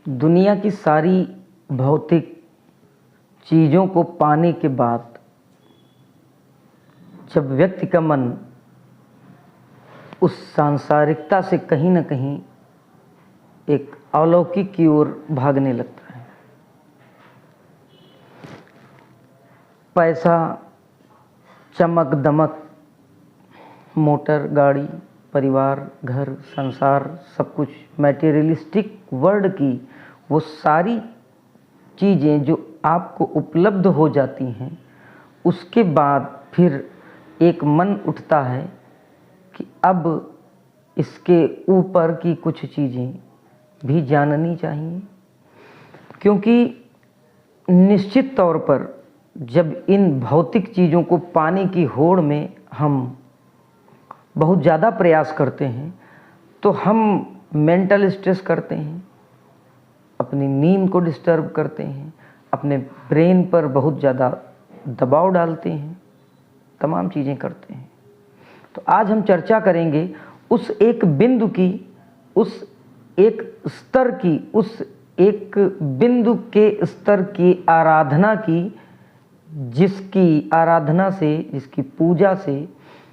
दुनिया की सारी भौतिक चीज़ों को पाने के बाद जब व्यक्ति का मन उस सांसारिकता से कहीं न कहीं एक अलौकिक की ओर भागने लगता है, पैसा, चमक दमक, मोटर गाड़ी, परिवार, घर, संसार, सब कुछ मैटेरियलिस्टिक वर्ल्ड की वो सारी चीज़ें जो आपको उपलब्ध हो जाती हैं, उसके बाद फिर एक मन उठता है कि अब इसके ऊपर की कुछ चीज़ें भी जाननी चाहिए। क्योंकि निश्चित तौर पर जब इन भौतिक चीज़ों को पाने की होड़ में हम बहुत ज़्यादा प्रयास करते हैं तो हम मेंटल स्ट्रेस करते हैं, अपनी नींद को डिस्टर्ब करते हैं, अपने ब्रेन पर बहुत ज़्यादा दबाव डालते हैं, तमाम चीज़ें करते हैं। तो आज हम चर्चा करेंगे उस एक बिंदु की, उस एक स्तर की, उस एक बिंदु के स्तर की आराधना की, जिसकी आराधना से, जिसकी पूजा से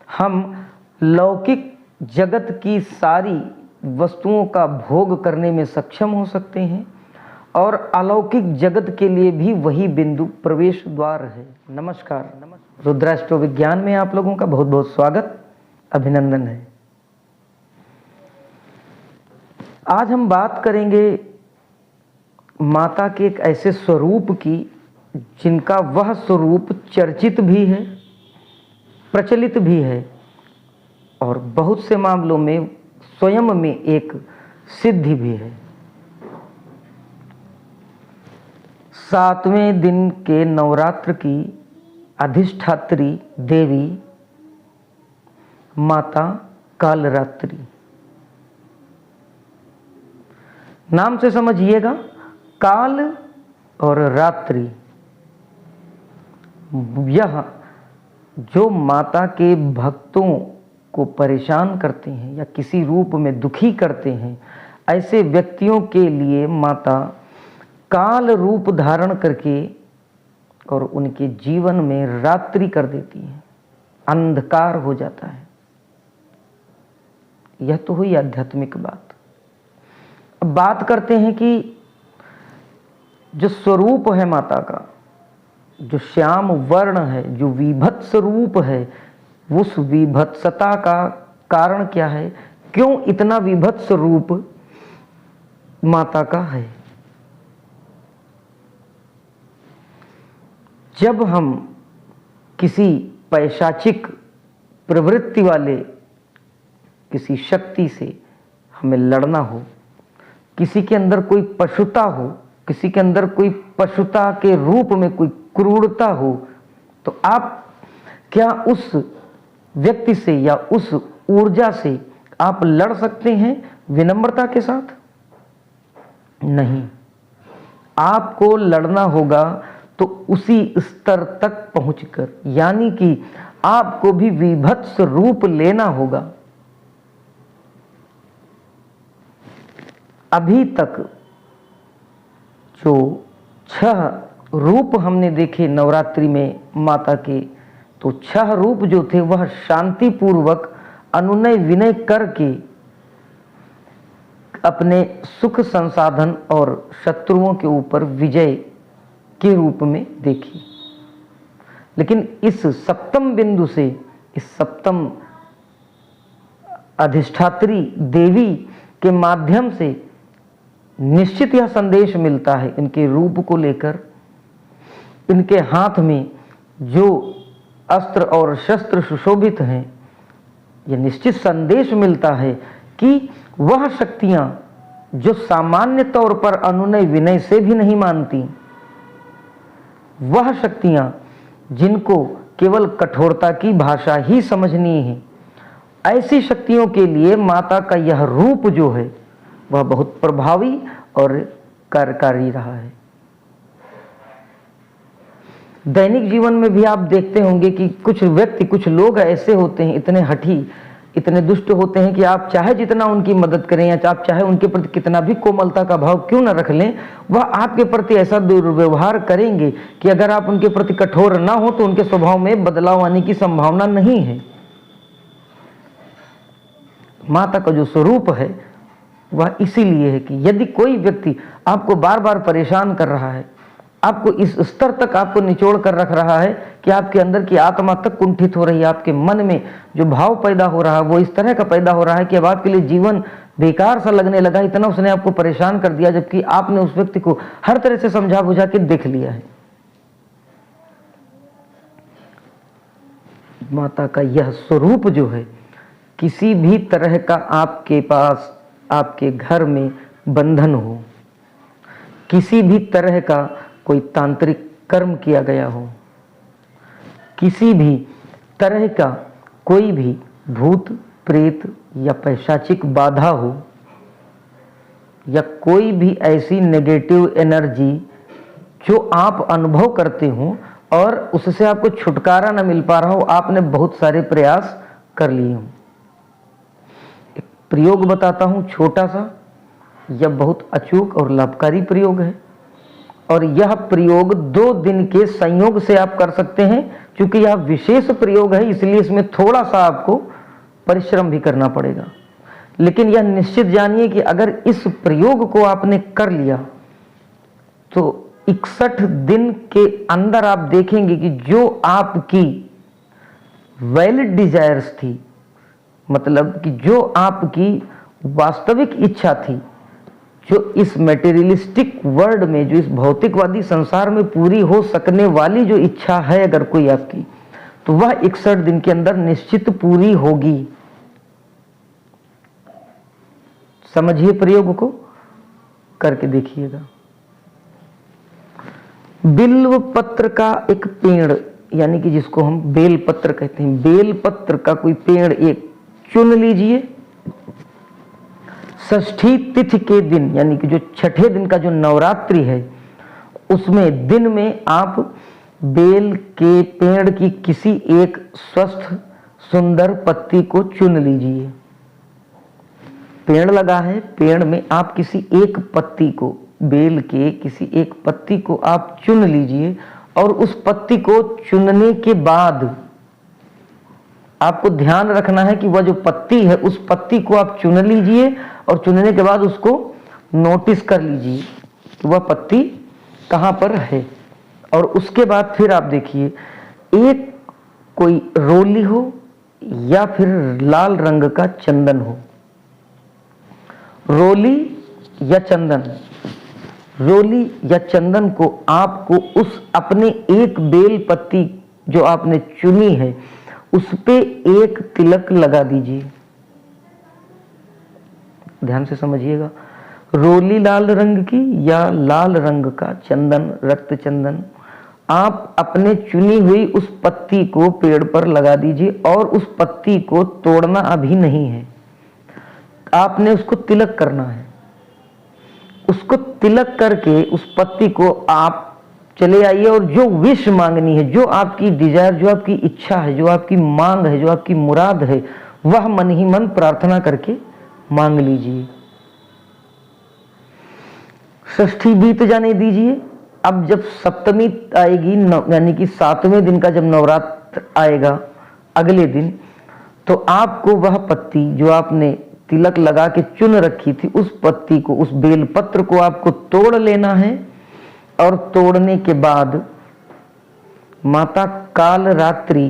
हम लौकिक जगत की सारी वस्तुओं का भोग करने में सक्षम हो सकते हैं और अलौकिक जगत के लिए भी वही बिंदु प्रवेश द्वार है। नमस्कार, रुद्राष्ट्र विज्ञान में आप लोगों का बहुत बहुत स्वागत, अभिनंदन है। आज हम बात करेंगे माता के एक ऐसे स्वरूप की जिनका वह स्वरूप चर्चित भी है, प्रचलित भी है और बहुत से मामलों में स्वयं में एक सिद्धि भी है। 7वें दिन के नवरात्र की अधिष्ठात्री देवी माता कालरात्रि। नाम से समझिएगा, काल और रात्रि, यह जो माता के भक्तों को परेशान करते हैं या किसी रूप में दुखी करते हैं, ऐसे व्यक्तियों के लिए माता काल रूप धारण करके और उनके जीवन में रात्रि कर देती है, अंधकार हो जाता है। यह तो हुई आध्यात्मिक बात। अब बात करते हैं कि जो स्वरूप है माता का, जो श्याम वर्ण है, जो विभत्स रूप है, उस विभत्सता का कारण क्या है? क्यों इतना विभत्स रूप माता का है? जब हम किसी पैशाचिक प्रवृत्ति वाले किसी शक्ति से हमें लड़ना हो, किसी के अंदर कोई पशुता हो, किसी के अंदर कोई पशुता के रूप में कोई क्रूरता हो, तो आप क्या उस व्यक्ति से या उस ऊर्जा से आप लड़ सकते हैं विनम्रता के साथ? नहीं, आपको लड़ना होगा तो उसी स्तर तक पहुंचकर, यानी कि आपको भी विभत्स रूप लेना होगा। अभी तक जो 6 रूप हमने देखे नवरात्रि में माता के, तो 6 रूप जो थे वह शांतिपूर्वक अनुनय विनय करके अपने सुख संसाधन और शत्रुओं के ऊपर विजय के रूप में देखी। लेकिन इस सप्तम बिंदु से, इस सप्तम अधिष्ठात्री देवी के माध्यम से निश्चित यह संदेश मिलता है, इनके रूप को लेकर, इनके हाथ में जो अस्त्र और शस्त्र सुशोभित हैं, यह निश्चित संदेश मिलता है कि वह शक्तियां जो सामान्य तौर पर अनुनय विनय से भी नहीं मानती, वह शक्तियां जिनको केवल कठोरता की भाषा ही समझनी है, ऐसी शक्तियों के लिए माता का यह रूप जो है वह बहुत प्रभावी और कार्यकारी रहा है। दैनिक जीवन में भी आप देखते होंगे कि कुछ व्यक्ति, कुछ लोग ऐसे होते हैं, इतने हठी, इतने दुष्ट होते हैं कि आप चाहे जितना उनकी मदद करें या आप चाहे उनके प्रति कितना भी कोमलता का भाव क्यों न रख लें, वह आपके प्रति ऐसा दुर्व्यवहार करेंगे कि अगर आप उनके प्रति कठोर ना हो तो उनके स्वभाव में बदलाव आने की संभावना नहीं है। माता का जो स्वरूप है वह इसीलिए है कि यदि कोई व्यक्ति आपको बार बार परेशान कर रहा है, आपको इस स्तर तक आपको निचोड़ कर रख रहा है कि आपके अंदर की आत्मा तक कुंठित हो रही है, आपके मन में जो भाव पैदा हो रहा है वो इस तरह का पैदा हो रहा है कि अब आपके लिए जीवन बेकार सा लगने लगा, इतना उसने आपको परेशान कर दिया, जबकि आपने उस व्यक्ति को हर तरह से समझा बुझा के देख लिया है। माता का यह स्वरूप जो है, किसी भी तरह का आपके पास आपके घर में बंधन हो, किसी भी तरह का कोई तांत्रिक कर्म किया गया हो, किसी भी तरह का कोई भी भूत प्रेत या पैशाचिक बाधा हो, या कोई भी ऐसी नेगेटिव एनर्जी जो आप अनुभव करते हो और उससे आपको छुटकारा न मिल पा रहा हो, आपने बहुत सारे प्रयास कर लिए हों। एक प्रयोग बताता हूँ छोटा सा, यह बहुत अचूक और लाभकारी प्रयोग है और यह प्रयोग 2 दिन के संयोग से आप कर सकते हैं। क्योंकि यह विशेष प्रयोग है इसलिए इसमें थोड़ा सा आपको परिश्रम भी करना पड़ेगा, लेकिन यह निश्चित जानिए कि अगर इस प्रयोग को आपने कर लिया तो 61 दिन के अंदर आप देखेंगे कि जो आपकी वैलिड डिजायर्स थी, मतलब कि जो आपकी वास्तविक इच्छा थी, जो इस मटेरियलिस्टिक वर्ल्ड में, जो इस भौतिकवादी संसार में पूरी हो सकने वाली जो इच्छा है अगर कोई आपकी, तो वह 61 दिन के अंदर निश्चित पूरी होगी। समझिए, प्रयोग को करके देखिएगा। बिल्व पत्र का एक पेड़, यानी कि जिसको हम बेल पत्र कहते हैं, बेल पत्र का कोई पेड़ एक चुन लीजिए। षष्ठी तिथि के दिन, यानी कि जो छठे दिन का जो नवरात्रि है, उसमें दिन में आप बेल के पेड़ की किसी एक स्वस्थ सुंदर पत्ती को चुन लीजिए। पेड़ लगा है, पेड़ में आप किसी एक पत्ती को, बेल के किसी एक पत्ती को आप चुन लीजिए और उस पत्ती को चुनने के बाद आपको ध्यान रखना है कि वह जो पत्ती है उस पत्ती को आप चुन लीजिए और चुनने के बाद उसको नोटिस कर लीजिए कि वह पत्ती कहाँ पर है। और उसके बाद फिर आप देखिए, एक कोई रोली हो या फिर लाल रंग का चंदन हो, रोली या चंदन, रोली या चंदन को आपको उस अपने एक बेल पत्ती जो आपने चुनी है उस पे एक तिलक लगा दीजिए। ध्यान से समझिएगा, रोली लाल रंग की या लाल रंग का चंदन, रक्त चंदन, आप अपने चुनी हुई उस पत्ती को पेड़ पर लगा दीजिए और उस पत्ती को तोड़ना अभी नहीं है, आपने उसको तिलक करना है। उसको तिलक करके उस पत्ती को आप चले आइए और जो विश मांगनी है, जो आपकी डिजायर, जो आपकी इच्छा है, जो आपकी मांग है, जो आपकी मुराद है, वह मन ही मन प्रार्थना करके मांग लीजिए। षष्ठी बीत जाने दीजिए। अब जब सप्तमी आएगी, यानी कि 7वें दिन का जब नवरात्र आएगा अगले दिन, तो आपको वह पत्ती जो आपने तिलक लगा के चुन रखी थी, उस पत्ती को, उस बेल पत्र को आपको तोड़ लेना है और तोड़ने के बाद माता काल रात्रि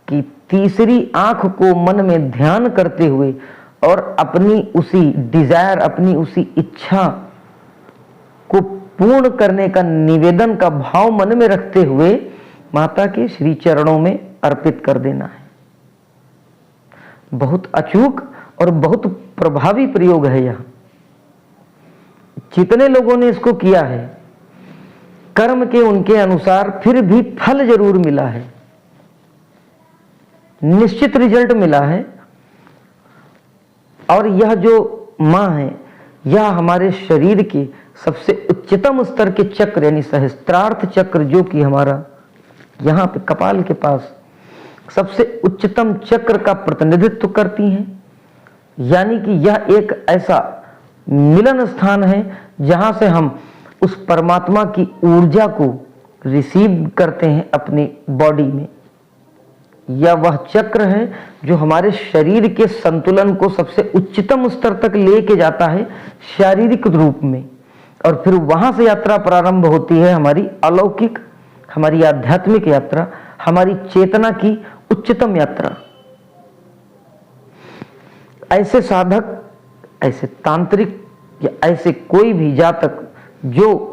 की तीसरी आंख को मन में ध्यान करते हुए और अपनी उसी डिजायर, अपनी उसी इच्छा को पूर्ण करने का निवेदन का भाव मन में रखते हुए माता के श्री चरणों में अर्पित कर देना है। बहुत अचूक और बहुत प्रभावी प्रयोग है यह। जितने लोगों ने इसको किया है, कर्म के उनके अनुसार फिर भी फल जरूर मिला है, निश्चित रिजल्ट मिला है। और यह जो मां है, यह हमारे शरीर के सबसे उच्चतम स्तर के चक्र, यानी सहस्त्रार्थ चक्र, जो कि हमारा यहाँ पे कपाल के पास सबसे उच्चतम चक्र का प्रतिनिधित्व करती हैं। यानी कि यह एक ऐसा मिलन स्थान है जहां से हम उस परमात्मा की ऊर्जा को रिसीव करते हैं अपनी बॉडी में। यह वह चक्र है जो हमारे शरीर के संतुलन को सबसे उच्चतम स्तर तक लेके जाता है शारीरिक रूप में, और फिर वहां से यात्रा प्रारंभ होती है हमारी अलौकिक, हमारी आध्यात्मिक यात्रा, हमारी चेतना की उच्चतम यात्रा। ऐसे साधक, ऐसे तांत्रिक या ऐसे कोई भी जातक जो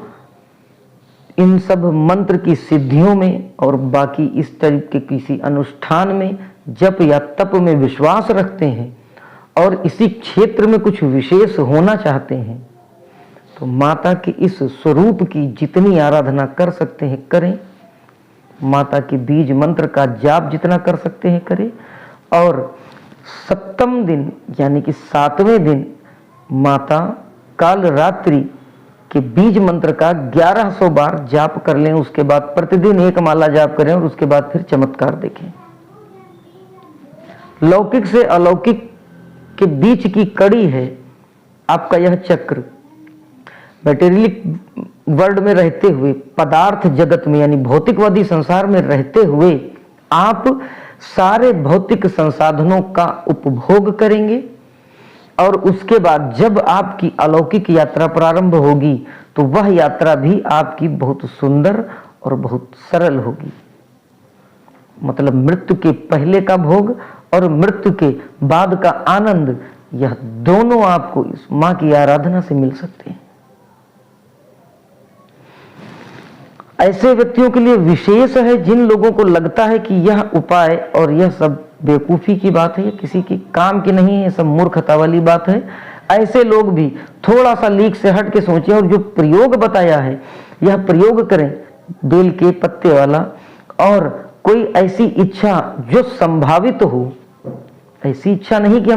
इन सब मंत्र की सिद्धियों में और बाकी इस तरह के किसी अनुष्ठान में, जप या तप में विश्वास रखते हैं और इसी क्षेत्र में कुछ विशेष होना चाहते हैं, तो माता के इस स्वरूप की जितनी आराधना कर सकते हैं करें, माता के बीज मंत्र का जाप जितना कर सकते हैं करें, और सप्तम दिन यानी कि 7वें दिन माता काल रात्रि के बीज मंत्र का 1100 बार जाप कर लें। उसके बाद प्रतिदिन एक माला जाप करें और उसके बाद फिर चमत्कार देखें। लौकिक से अलौकिक के बीच की कड़ी है आपका यह चक्र। मैटेरियलिक वर्ल्ड में रहते हुए, पदार्थ जगत में यानी भौतिकवादी संसार में रहते हुए आप सारे भौतिक संसाधनों का उपभोग करेंगे, और उसके बाद जब आपकी अलौकिक यात्रा प्रारंभ होगी तो वह यात्रा भी आपकी बहुत सुंदर और बहुत सरल होगी। मतलब मृत्यु के पहले का भोग और मृत्यु के बाद का आनंद, यह दोनों आपको इस मां की आराधना से मिल सकते हैं। ऐसे व्यक्तियों के लिए विशेष है जिन लोगों को लगता है कि यह उपाय और यह सब बेवकूफ़ी की बात है, किसी की काम की नहीं है, सब मूर्खता वाली बात है। ऐसे लोग भी थोड़ा सा लीक से हट के सोचें और जो प्रयोग बताया है यह प्रयोग करें, बेल के पत्ते वाला, और कोई ऐसी इच्छा जो संभावित हो। ऐसी इच्छा नहीं कि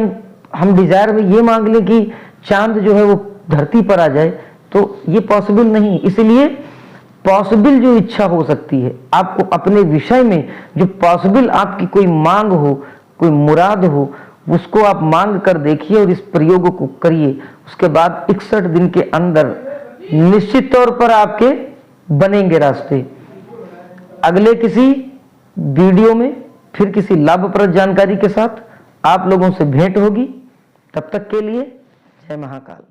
हम डिजायर में ये मांग लें कि चांद जो है वो धरती पर आ जाए, तो ये पॉसिबल नहीं। इसलिए पॉसिबल जो इच्छा हो सकती है आपको अपने विषय में, जो पॉसिबल आपकी कोई मांग हो, कोई मुराद हो, उसको आप मांग कर देखिए और इस प्रयोग को करिए। उसके बाद 61 दिन के अंदर निश्चित तौर पर आपके बनेंगे रास्ते। अगले किसी वीडियो में फिर किसी लाभप्रद जानकारी के साथ आप लोगों से भेंट होगी। तब तक के लिए जय महाकाल।